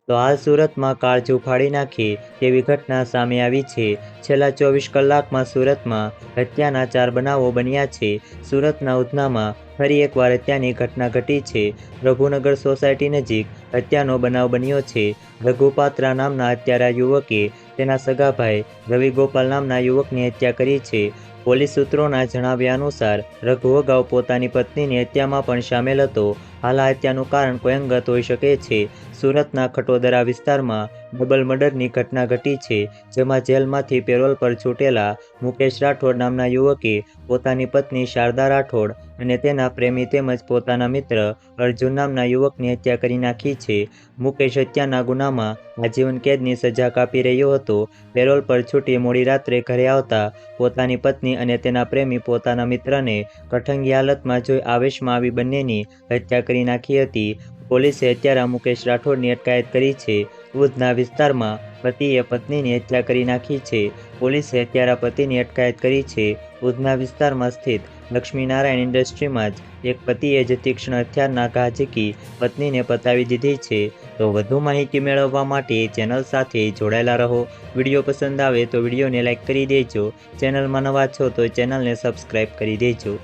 તો હાલ સુરતમાં કાળજું ફાડી નાખે તેવી ઘટના સામે આવી છે। છેલ્લા 24 કલાકમાં સુરતમાં હત્યાના 4 બનાવો બન્યા છે। સુરતના ઉધનામાં ફરી એકવાર હત્યાની ઘટના ઘટી છે। પ્રભુનગર સોસાયટી નજીક હત્યાનો બનાવ બન્યો છે। રઘુ પાત્રા નામના હત્યારા યુવકે તેના સગા ભાઈ રવિ ગોપાલ નામના યુવકની હત્યા કરી છે। પોલીસ સૂત્રોના જણાવ્યા અનુસાર રઘુ અગાઉ પોતાની પત્નીની હત્યામાં પણ સામેલ હતો। હાલ આ હત્યાનું કારણ કોઈ અંગત હોઈ શકે છે। સુરતના ખટોદરા વિસ્તારમાં ડબલ મર્ડરની ઘટના ઘટી છે, જેમાં જેલમાંથી પેરોલ પર છૂટેલા મુકેશ રાઠોડ નામના યુવકે પોતાની પત્ની શારદા રાઠોડ અને તેના પ્રેમી તેમજ પોતાના મિત્ર અર્જુન નામના યુવકની હત્યા કરી નાખી છે। મુકેશ હત્યાના ગુનામાં આજીવન કેદની સજા કાપી રહ્યો હતો। પેરોલ પર છૂટી મોડી રાત્રે ઘરે આવતા પોતાની પત્ની અને તેના પ્રેમી પોતાના મિત્રને કઠંગી હાલતમાં જોઈ આવેશમાં આવી બંનેની હત્યા કરી નાખી હતી। પોલીસે હત્યારા મુકેશ રાઠોડની અટકાયત કરી છે। ઉધના વિસ્તારમાં પતિએ પત્નીની હત્યા કરી નાખી છે। પોલીસે હત્યારા પતિની અટકાયત કરી છે। ઉધના વિસ્તારમાં સ્થિત લક્ષ્મીનારાયણ ઇન્ડસ્ટ્રીમાં જ એક પતિએ જ તીક્ષ્ણ હથિયારના ઘા ઝીકી પત્નીને પતાવી દીધી છે। તો વધુ માહિતી મેળવવા માટે ચેનલ સાથે જોડાયેલા રહો। વિડીયો પસંદ આવે તો વિડીયોને લાઇક કરી દેજો। ચેનલમાં નવા છો તો ચેનલને સબસ્ક્રાઈબ કરી દેજો।